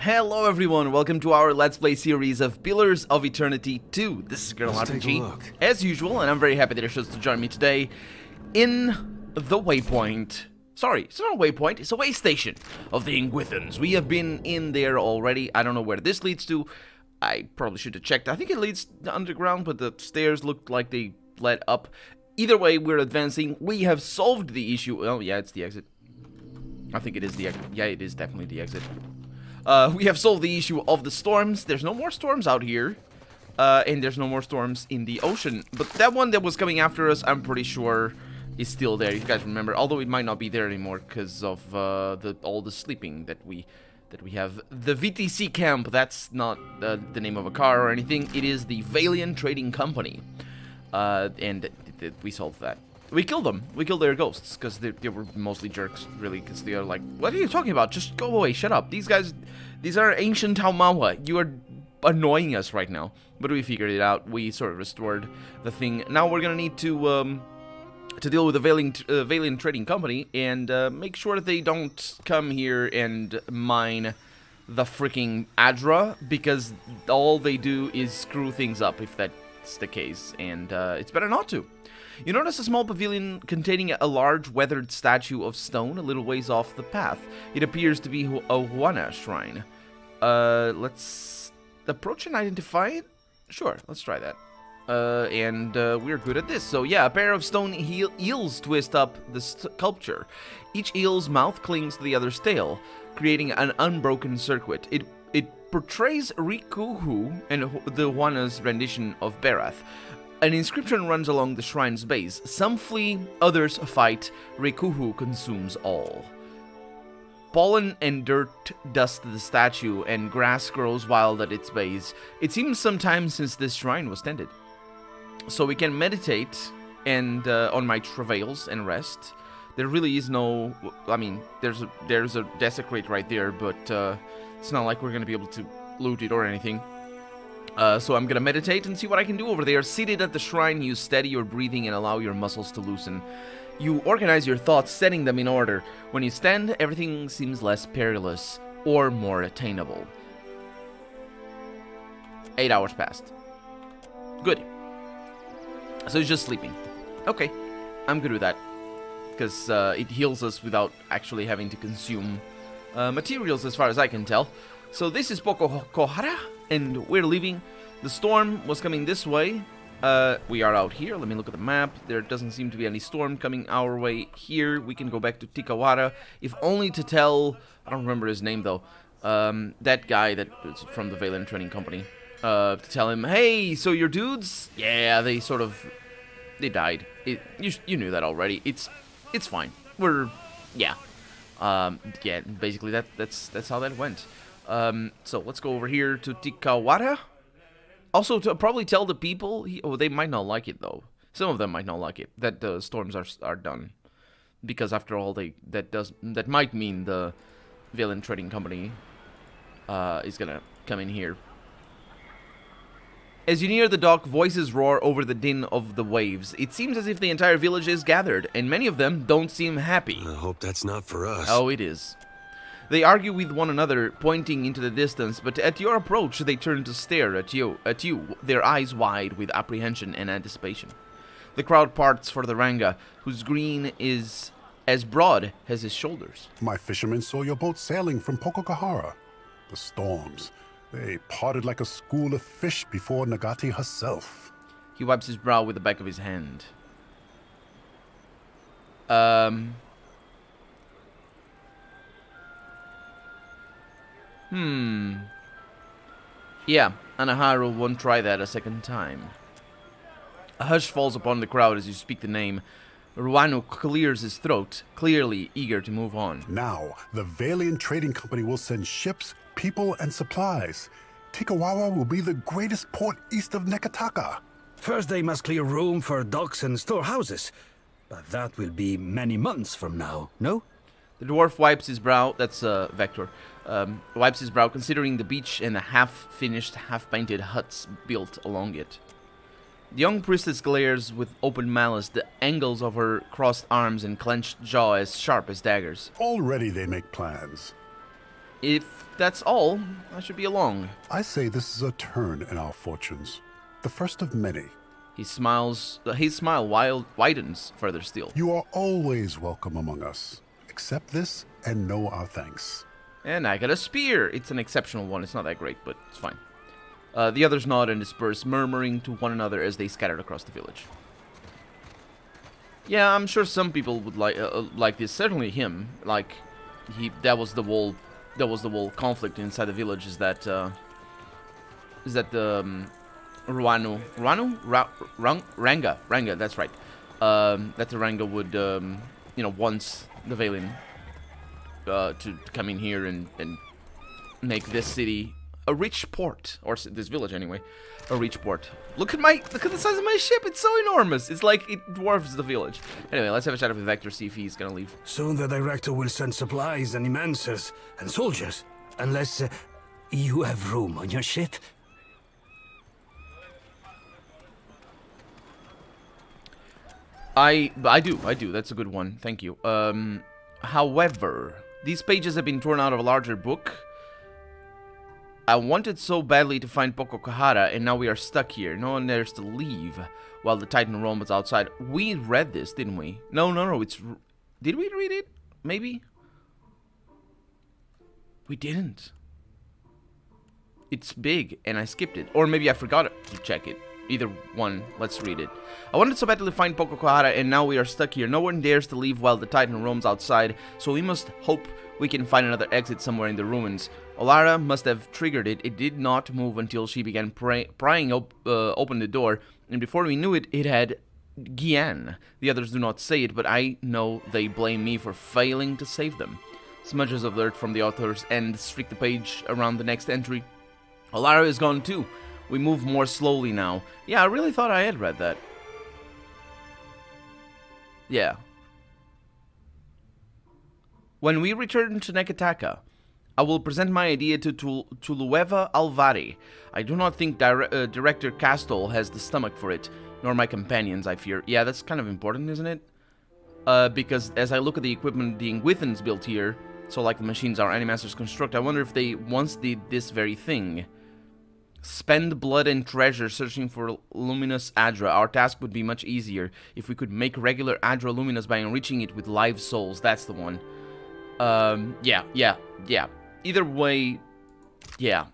Hello everyone, welcome to our Let's Play series of Pillars of Eternity 2. This is Colonel RPG, as usual, and I'm very happy that you're to join me today in the waypoint. Sorry, it's not a waypoint, it's a way station of the Ingwithans. We have been in there already. I don't know where this leads to. I probably should have checked. I think it leads underground, but the stairs looked like they led up. Either way, we're advancing. We have solved the issue. Oh yeah, it's the exit. I think it is the exit. Yeah, it is definitely the exit. We have solved the issue of the storms. There's no more storms out here. And there's no more storms in the ocean. But that one that was coming after us, I'm pretty sure is still there, if you guys remember. Although it might not be there anymore because of all the sleeping that we have. The VTC camp, that's not the name of a car or anything. It is the Valian Trading Company. And we solved that. We killed them. We killed their ghosts, because they were mostly jerks, really, because they are like, what are you talking about? Just go away, shut up. These guys, these are ancient Taumawa. You are annoying us right now. But we figured it out. We sort of restored the thing. Now we're going to need to deal with the Valiant Trading Company, and make sure that they don't come here and mine the freaking Adra, because all they do is screw things up, if that's the case, and it's better not to. You notice a small pavilion containing a large weathered statue of stone a little ways off the path. It appears to be a Huana shrine. Let's approach and identify it? Sure, let's try that. And we're good at this. So yeah, a pair of stone eels twist up the sculpture. Each eel's mouth clings to the other's tail, creating an unbroken circuit. It portrays Rikuhu and the Huana's rendition of Berath. An inscription runs along the shrine's base. Some flee, others fight. Rikuhu consumes all. Pollen and dirt dust the statue, and grass grows wild at its base. It seems some time since this shrine was tended. So we can meditate and on my travails and rest. There really is no... I mean, there's a desecrate right there, but it's not like we're going to be able to loot it or anything. So I'm gonna meditate and see what I can do over there. Seated at the shrine, you steady your breathing and allow your muscles to loosen. You organize your thoughts, setting them in order. When you stand, everything seems less perilous or more attainable. 8 hours passed. Good. So he's just sleeping. Okay, I'm good with that. Because it heals us without actually having to consume materials as far as I can tell. So this is Pocokohara, and we're leaving. The storm was coming this way. We are out here. Let me look at the map. There doesn't seem to be any storm coming our way here. We can go back to Tikawara, if only to tell... I don't remember his name, though. That guy that was from the Valiant Trading Company. To tell him, hey, so your dudes? Yeah, they sort of... They died. You knew that already. It's fine. Yeah. Yeah, basically that's how that went. So let's go over here to Tikawara. Also, to probably tell the people, they might not like it though. Some of them might not like it that the storms are done, because after all, that might mean the Valiant Trading Company is gonna come in here. As you near the dock, voices roar over the din of the waves. It seems as if the entire village is gathered, and many of them don't seem happy. I hope that's not for us. Oh, it is. They argue with one another, pointing into the distance, but at your approach, they turn to stare at you, their eyes wide with apprehension and anticipation. The crowd parts for the Ranga, whose green is as broad as his shoulders. My fishermen saw your boat sailing from Pocokohara. The storms, they parted like a school of fish before Nagati herself. He wipes his brow with the back of his hand. Yeah, Anaharu won't try that a second time. A hush falls upon the crowd as you speak the name. Ruanu clears his throat, clearly eager to move on. Now, the Valiant Trading Company will send ships, people, and supplies. Tikawara will be the greatest port east of Nekataka. First they must clear room for docks and storehouses. But that will be many months from now, no? The dwarf wipes his brow, that's Vector, wipes his brow considering the beach and the half-finished, half-painted huts built along it. The young priestess glares with open malice, the angles of her crossed arms and clenched jaw as sharp as daggers. Already they make plans. If that's all, I should be along. I say this is a turn in our fortunes. The first of many. He smiles. His smile widens further still. You are always welcome among us. Accept this and know our thanks. And I got a spear. It's an exceptional one. It's not that great, but it's fine. The others nod and disperse, murmuring to one another as they scattered across the village. Yeah, I'm sure some people would like this. Certainly him. Like, that was the whole conflict inside the village. Is that the Ranga? That's right. That the Ranga would wants the Valian to come in here and make this city a rich port, or this village anyway, a rich port. Look at the size of my ship. It's so enormous. It's like it dwarfs the village. Anyway, let's have a chat with Vector, see if he's gonna leave. Soon the director will send supplies and immensers and soldiers, unless you have room on your ship. I do. That's a good one. Thank you. However, these pages have been torn out of a larger book. I wanted so badly to find Pococahara, and now we are stuck here. No one dares to leave while the Titan roams outside. We read this, didn't we? No. Did we read it? Maybe? We didn't. It's big, and I skipped it. Or maybe I forgot to check it. Either one. Let's read it. I wanted so badly to find Pococahara, and now we are stuck here. No one dares to leave while the Titan roams outside, so we must hope we can find another exit somewhere in the ruins. Olara must have triggered it. It did not move until she began prying open the door, and before we knew it, it had Gian. The others do not say it, but I know they blame me for failing to save them. Smudges of dirt from the author's end streak the page around the next entry. Olara is gone too. We move more slowly now. Yeah, I really thought I had read that. Yeah. When we return to Nekataka, I will present my idea to Tulueva Alvari. I do not think Director Castol has the stomach for it, nor my companions, I fear. Yeah, that's kind of important, isn't it? Because as I look at the equipment the Ingwithans built here, so like the machines our Animasters construct, I wonder if they once did this very thing. Spend blood and treasure searching for luminous Adra. Our task would be much easier if we could make regular Adra luminous by enriching it with live souls. That's the one. Yeah. Either way, yeah.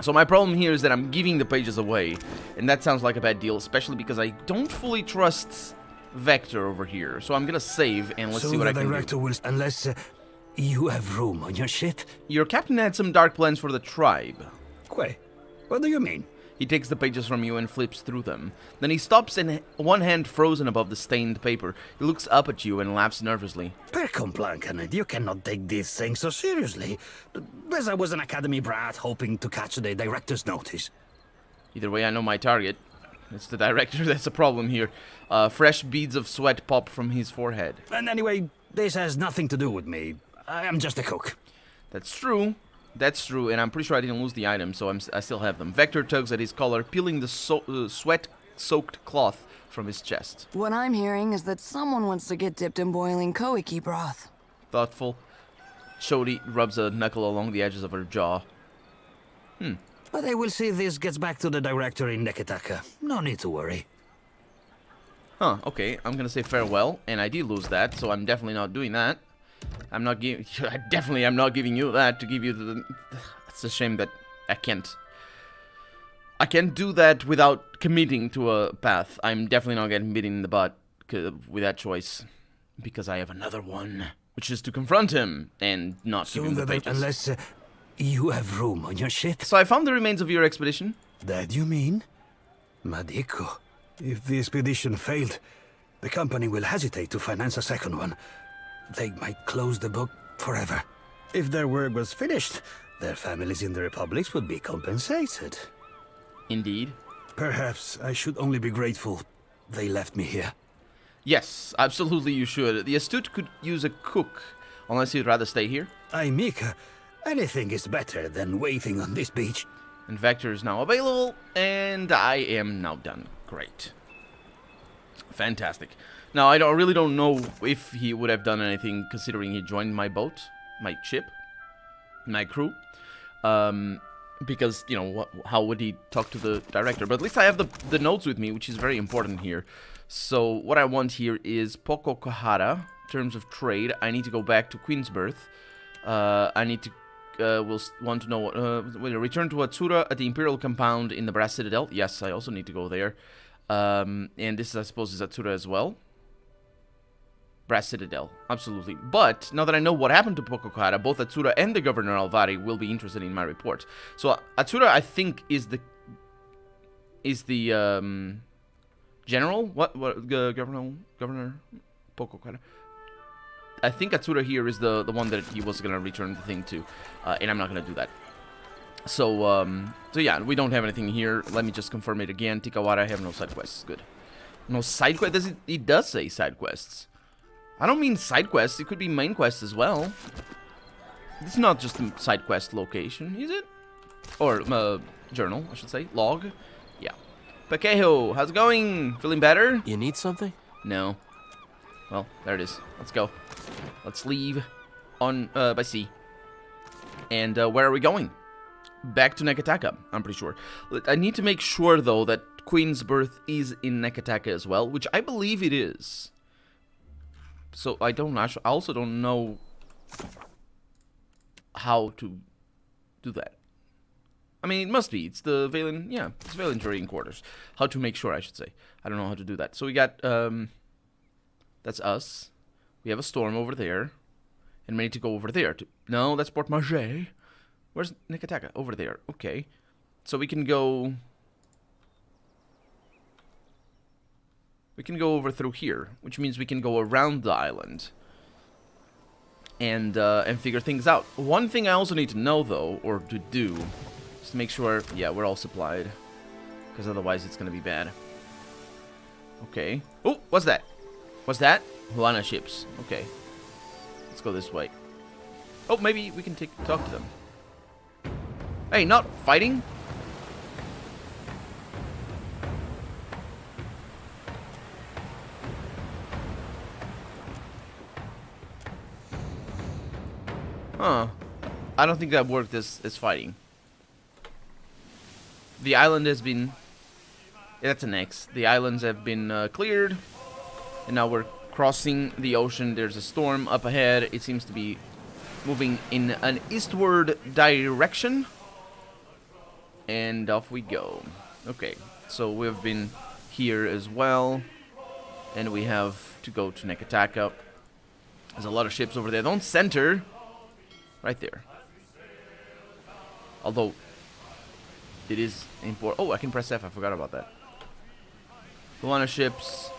So my problem here is that I'm giving the pages away, and that sounds like a bad deal, especially because I don't fully trust Vector over here. So I'm gonna save, and let's see what I can do. So the director will... Unless you have room on your ship? Your captain had some dark plans for the tribe. Wait, what do you mean? He takes the pages from you and flips through them. Then he stops, in one hand frozen above the stained paper. He looks up at you and laughs nervously. Percomplancanet, you cannot take this thing so seriously. As I was an academy brat hoping to catch the director's notice. Either way, I know my target. It's the director that's a problem here. Fresh beads of sweat pop from his forehead. And anyway, this has nothing to do with me. I am just a cook. That's true. That's true, and I'm pretty sure I didn't lose the item, so I still have them. Vector tugs at his collar, peeling the sweat-soaked cloth from his chest. What I'm hearing is that someone wants to get dipped in boiling koiki broth. Thoughtful. Shodi rubs a knuckle along the edges of her jaw. But I will see this gets back to the director in Nekataka. No need to worry. Huh, okay, I'm gonna say farewell, and I did lose that, so I'm definitely not doing that. I'm not giving... I definitely am not giving you that to give you the... It's a shame that I can't do that without committing to a path. I'm definitely not getting bitten in the butt with that choice. Because I have another one, which is to confront him and not give him the pages. Unless you have room on your ship. So I found the remains of your expedition. That you mean? Madiko. If the expedition failed, the company will hesitate to finance a second one. They might close the book forever. If their work was finished, their families in the republics would be compensated. Indeed. Perhaps I should only be grateful they left me here. Yes, absolutely you should. The astute could use a cook, unless you'd rather stay here. Mika, anything is better than waiting on this beach. And Vector is now available, and I am now done. Great. Fantastic. Now, really don't know if he would have done anything considering he joined my boat, my ship. my crew. Because, you know, how would he talk to the director? But at least I have the notes with me, which is very important here. So what I want here is Pokokahara. In terms of trade, I need to go back to Queensbirth. I need to... we'll want to know... return to Atsura at the Imperial Compound in the Brass Citadel. Yes, I also need to go there. And this, I suppose, is Atsura as well. Brass Citadel, absolutely. But, now that I know what happened to Pokokahara, both Atsura and the Governor Alvari will be interested in my report. So, Atsura, I think, is the... General? What? Governor Pokokahara? I think Atsura here is the one that he was gonna return the thing to. And I'm not gonna do that. So, so yeah, we don't have anything here. Let me just confirm it again. Tikawara, I have no side quests. Good. No side quests? It does say side quests. I don't mean side quests. It could be main quests as well. It's not just a side quest location, is it? Or, journal, I should say. Log. Yeah. Pakeho, how's it going? Feeling better? You need something? No. Well, there it is. Let's go. Let's leave on, by sea. And, where are we going? Back to Nekataka, I'm pretty sure. I need to make sure, though, that Queensbirth is in Nekataka as well, which I believe it is. So I also don't know how to do that. I mean, it must be. It's the Valian, yeah, it's Valian trading quarters. How to make sure, I should say. I don't know how to do that. So we got, that's us. We have a storm over there. And we need to go over there. No, that's Port Marché. Where's Nekataka? Over there. Okay. So we can go... We can go over through here, which means we can go around the island and figure things out. One thing I also need to know, though, or to do, is to make sure, yeah, we're all supplied, because otherwise it's gonna be bad. Okay. Oh, what's that? What's that? Huana ships. Okay. Let's go this way. Oh, maybe we can talk to them. Hey, not fighting? Huh. I don't think that worked as fighting. The island has been... Yeah, that's an X. The islands have been cleared. And now we're crossing the ocean. There's a storm up ahead. It seems to be moving in an eastward direction. And off we go. Okay. So we've been here as well. And we have to go to Nekataka. There's a lot of ships over there. Don't center. Right there. Although, it is important. Oh, I can press F. I forgot about that. Luana ships.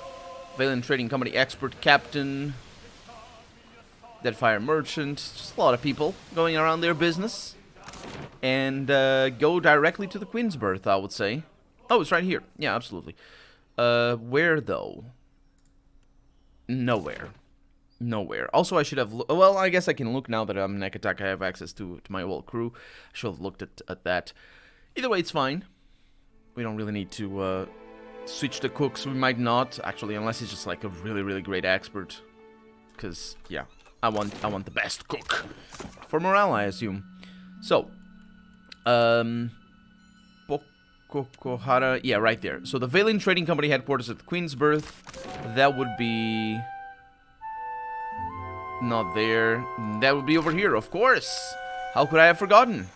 Valiant Trading Company Expert Captain. Deadfire Merchant. Just a lot of people going around their business. And go directly to the Queensbirth, I would say. Oh, it's right here. Yeah, absolutely. Where, though? Nowhere. Nowhere. Also, I should have... Well, I guess I can look now that I'm Nekataka. I have access to my whole crew. I should have looked at that. Either way, it's fine. We don't really need to switch the cooks. We might not, actually, unless he's just like a really, really great expert. Because, yeah, I want the best cook. For morale, I assume. So, Pokokahara... Yeah, right there. So, the Valiant Trading Company headquarters at Queensbirth. That would be... Not there. That would be over here, of course. How could I have forgotten?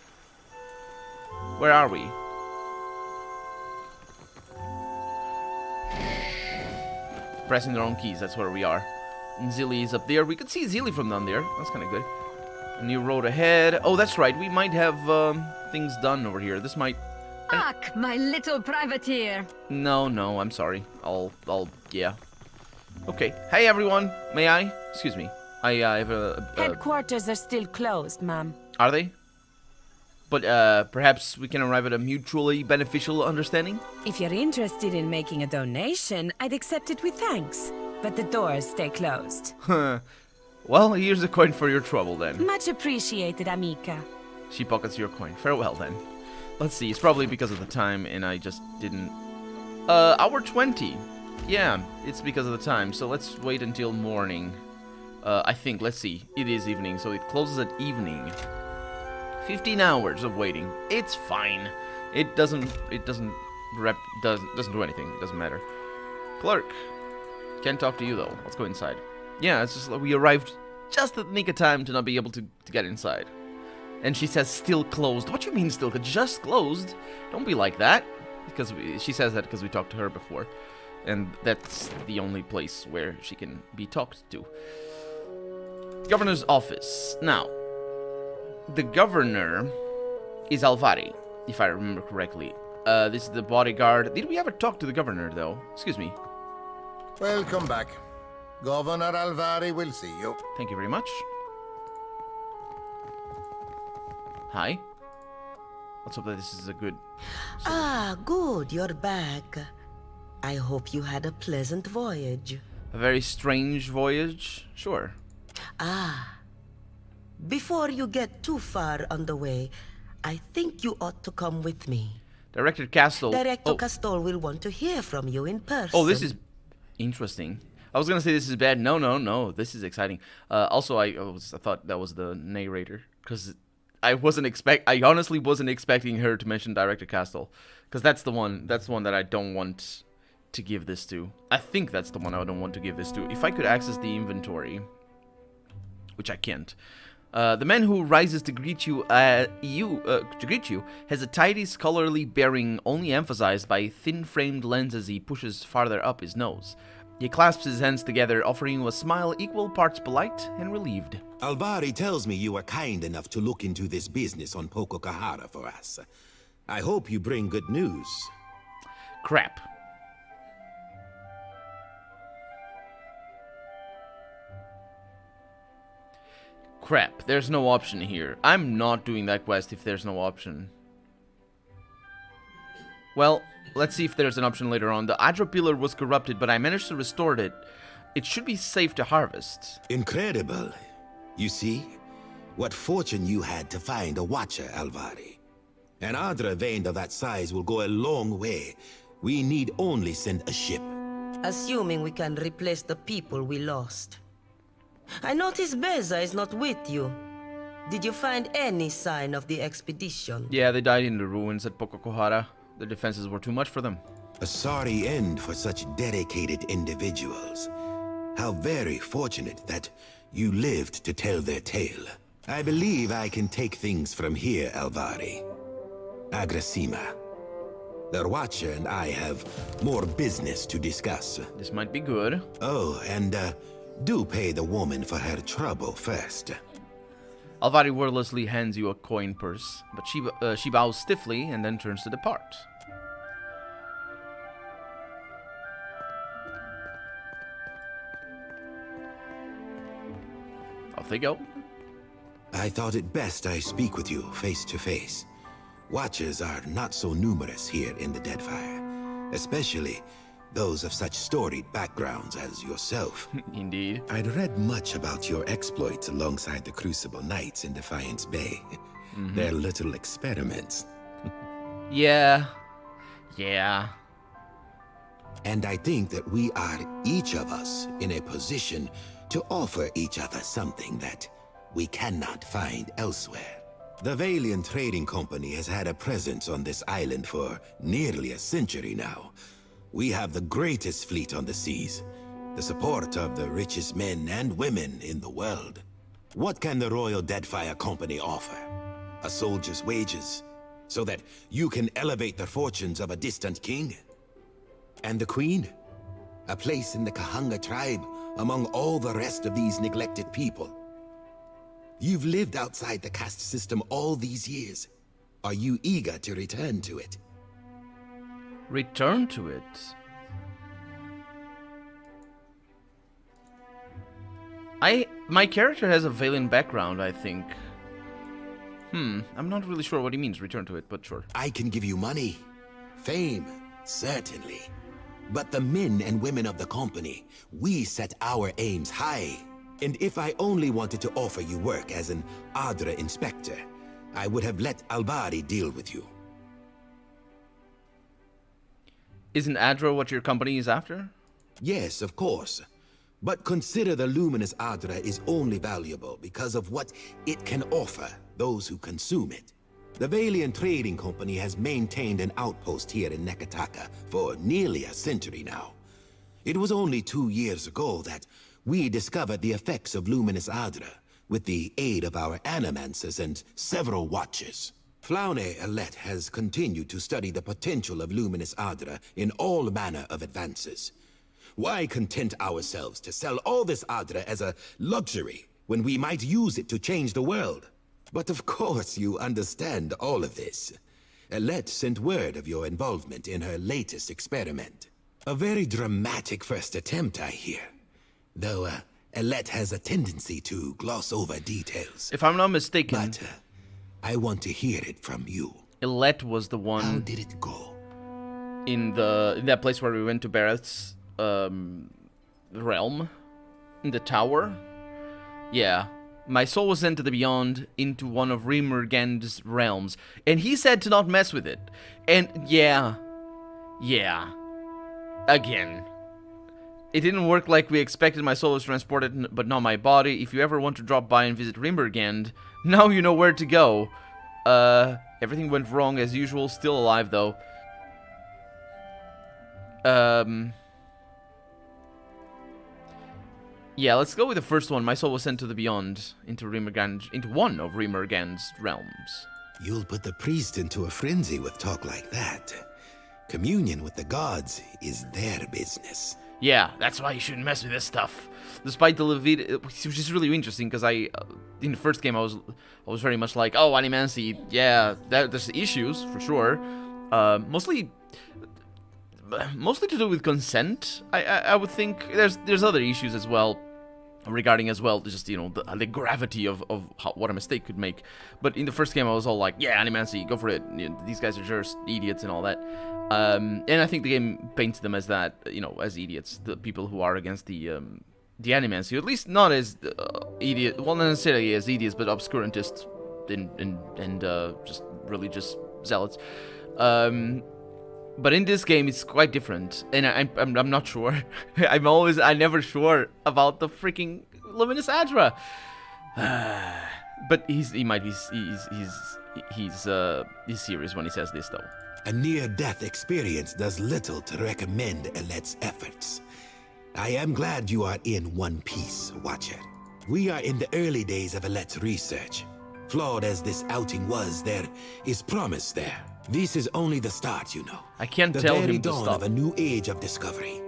Where are we? Pressing the wrong keys, that's where we are. And Zilly is up there. We could see Zilly from down there. That's kind of good. A new road ahead. Oh, that's right. We might have things done over here. This might... Ack, my little privateer. No, I'm sorry. Yeah. Okay. Hey, everyone. May I? Excuse me. I have a... Headquarters are still closed, ma'am. Are they? But perhaps we can arrive at a mutually beneficial understanding? If you're interested in making a donation, I'd accept it with thanks. But the doors stay closed. Well, here's a coin for your trouble, then. Much appreciated, amica. She pockets your coin. Farewell, then. Let's see. It's probably because of the time, and I just didn't... hour 20. Yeah, it's because of the time. So let's wait until morning. I think, let's see. It is evening, so it closes at evening. 15 hours of waiting. It's fine. It doesn't do anything. It doesn't matter. Clerk. Can't talk to you though. Let's go inside. Yeah, it's just like we arrived just at the nick of time to not be able to get inside. And she says still closed. What do you mean still? Just closed? Don't be like that. Because she says that because we talked to her before. And that's the only place where she can be talked to. Governor's office. Now, the governor is Alvari, if I remember correctly. This is the bodyguard. Did we ever talk to the governor, though? Excuse me. Welcome back. Governor Alvari will see you. Thank you very much. Hi. Let's hope that this is a good... Ah, good, you're back. I hope you had a pleasant voyage. A very strange voyage? Sure. Ah. Before you get too far on the way, I think you ought to come with me. Director Castle. Director Castle will want to hear from you in person. Oh, this is interesting. I was gonna say this is bad. No. This is exciting. Also, I thought that was the narrator because I honestly wasn't expecting her to mention Director Castle because that's the one that I don't want to give this to. I think that's the one I don't want to give this to. If I could access the inventory, which I can't. The man who rises to greet you, has a tidy scholarly bearing only emphasized by thin-framed lenses he pushes farther up his nose. He clasps his hands together, offering you a smile equal parts polite and relieved. Alvari tells me you are kind enough to look into this business on Pococahara for us. I hope you bring good news. Crap. Crap, there's no option here. I'm not doing that quest if there's no option. Well, let's see if there's an option later on. The Adra pillar was corrupted, but I managed to restore it. It should be safe to harvest. Incredible. You see? What fortune you had to find a watcher, Alvari. An Adra vein of that size will go a long way. We need only send a ship. Assuming we can replace the people we lost. I notice Beza is not with you. Did you find any sign of the expedition? Yeah, they died in the ruins at Pococahara. The defenses were too much for them. A sorry end for such dedicated individuals. How very fortunate that you lived to tell their tale. I believe I can take things from here, Alvari. Agrasima. The Watcher and I have more business to discuss. This might be good. Oh, and do pay the woman for her trouble first. Alvari wordlessly hands you a coin purse, but she bows stiffly and then turns to depart. Off they go. I thought it best I speak with you face to face. Watchers are not so numerous here in the Deadfire, especially those of such storied backgrounds as yourself. Indeed. I'd read much about your exploits alongside the Crucible Knights in Defiance Bay. Their little experiments. Yeah. And I think that we are, each of us, in a position to offer each other something that we cannot find elsewhere. The Valian Trading Company has had a presence on this island for nearly a century now. We have the greatest fleet on the seas, the support of the richest men and women in the world. What can the Royal Deadfire Company offer? A soldier's wages, so that you can elevate the fortunes of a distant king? And the Queen? A place in the Kahanga tribe among all the rest of these neglected people. You've lived outside the caste system all these years. Are you eager to return to it? Return to it. My character has a Valiant background, I think. I'm not really sure what he means, return to it, but sure. I can give you money. Fame, certainly. But the men and women of the company, we set our aims high. And if I only wanted to offer you work as an Adra inspector, I would have let Alvari deal with you. Isn't Adra what your company is after? Yes, of course. But consider the luminous Adra is only valuable because of what it can offer those who consume it. The Valian Trading Company has maintained an outpost here in Nekataka for nearly a century now. It was only 2 years ago that we discovered the effects of luminous Adra with the aid of our animancers and several watchers. Flaune Alette has continued to study the potential of luminous Adra in all manner of advances. Why content ourselves to sell all this Adra as a luxury when we might use it to change the world? But of course you understand all of this. Alette sent word of your involvement in her latest experiment. A very dramatic first attempt, I hear. Though, Alette has a tendency to gloss over details. If I'm not mistaken... But, I want to hear it from you. Alette was the one... How did it go? In that place where we went to Barrett's realm? In the tower? Yeah. My soul was sent to the beyond, into one of Rimurgand's realms. And he said to not mess with it. And, yeah. Again. It didn't work like we expected. My soul was transported, but not my body. If you ever want to drop by and visit Rimurgand, now you know where to go. Everything went wrong as usual. Still alive, though. Yeah, let's go with the first one. My soul was sent to the beyond, into Rimurgand, into one of Rimurgand's realms. You'll put the priest into a frenzy with talk like that. Communion with the gods is their business. Yeah, that's why you shouldn't mess with this stuff. Despite the which is really interesting, because in the first game I was very much like, oh, animancy, yeah, there's issues for sure. Mostly to do with consent. I would think there's other issues as well, regarding as well just the gravity of what a mistake could make. But in the first game I was all like, yeah, animancy, go for it. These guys are just idiots and all that. And I think the game paints them as that, as idiots, the people who are against the animancy, at least not as idiot, well, not necessarily as idiots, but obscurantists and just religious zealots. But in this game, it's quite different, and I'm not sure. I'm never sure about the freaking luminous Adra. But he's serious when he says this, though. A near-death experience does little to recommend Alette's efforts. I am glad you are in one piece, Watcher. We are in the early days of Alette's research. Flawed as this outing was, there is promise there. This is only the start, you know. I can't tell him to The very dawn stop. of a new age of discovery.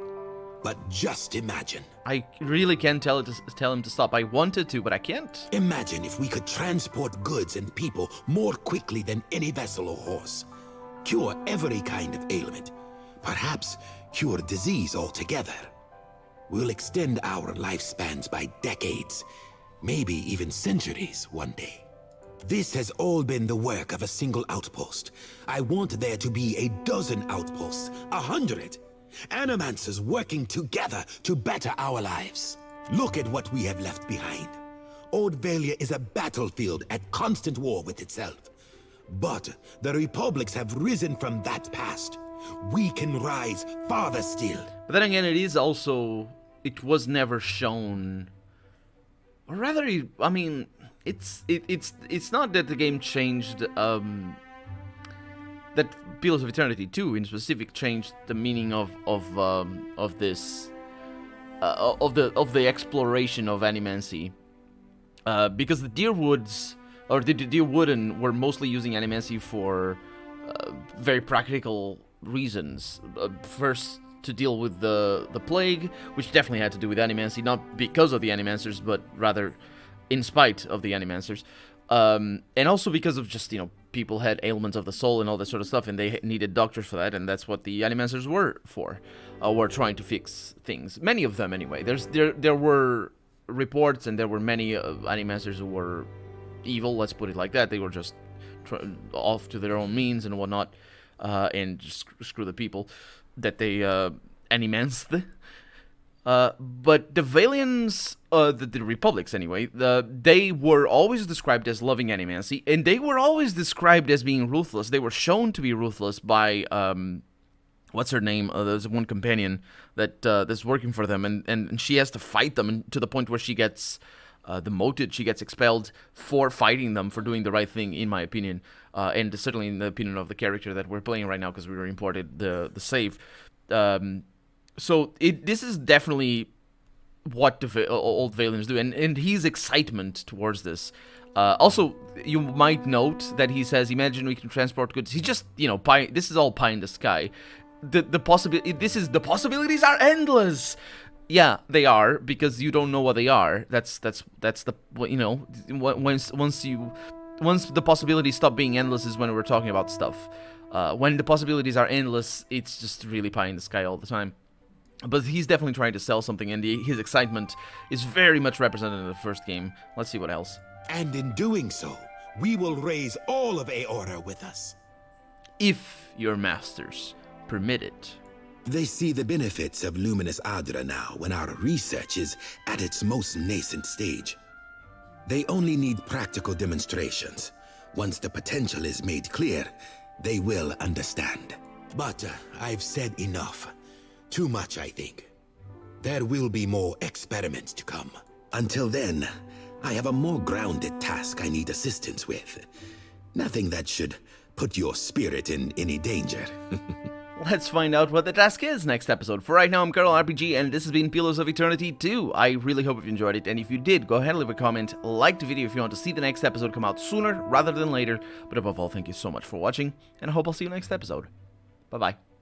But just imagine. I really can't tell him to stop. I wanted to, but I can't. Imagine if we could transport goods and people more quickly than any vessel or horse. Cure every kind of ailment. Perhaps cure disease altogether. We'll extend our lifespans by decades, maybe even centuries one day. This has all been the work of a single outpost. I want there to be a dozen outposts, 100. Animancers working together to better our lives. Look at what we have left behind. Old Valia is a battlefield at constant war with itself. But the republics have risen from that past. We can rise farther still. But then again, it was never shown. Or rather, I mean, it's not that the game changed, that Pillars of Eternity 2 in specific changed the meaning of this, of the exploration of animancy, because the Deerwoods, or the Deerwooden, were mostly using animancy for very practical reasons. First, to deal with the plague, which definitely had to do with animancy, not because of the animancers, but rather in spite of the animancers. And also because of just, people had ailments of the soul and all that sort of stuff, and they needed doctors for that, and that's what the animancers were for. Were trying to fix things. Many of them, anyway. There were reports, and there were many animancers who were evil, let's put it like that. They were just off to their own means and whatnot, and just screw the people that they animanced. But the Valians, the republics anyway, they were always described as loving animancy, and they were always described as being ruthless. They were shown to be ruthless by what's her name? There's one companion that's working for them, and she has to fight them to the point where she gets demoted. She gets expelled for fighting them, for doing the right thing, in my opinion, and certainly in the opinion of the character that we're playing right now, because we imported the save. So this is definitely what the old Valians do, and his excitement towards this. Also, you might note that he says, "Imagine we can transport goods." He's just, pie. This is all pie in the sky. The possibilities are endless. Yeah, they are, because you don't know what they are. That's the once the possibilities stop being endless is when we're talking about stuff. When the possibilities are endless, it's just really pie in the sky all the time. But he's definitely trying to sell something, and his excitement is very much represented in the first game. Let's see what else. And in doing so, we will raise all of Aorta with us. If your masters permit it. They see the benefits of Luminous Adra now when our research is at its most nascent stage. They only need practical demonstrations. Once the potential is made clear, they will understand. But I've said enough. Too much, I think. There will be more experiments to come. Until then, I have a more grounded task I need assistance with. Nothing that should put your spirit in any danger. Let's find out what the task is next episode. For right now, I'm Colonel RPG, and this has been Pillars of Eternity 2. I really hope you enjoyed it, and if you did, go ahead and leave a comment, like the video if you want to see the next episode come out sooner rather than later. But above all, thank you so much for watching, and I hope I'll see you next episode. Bye-bye.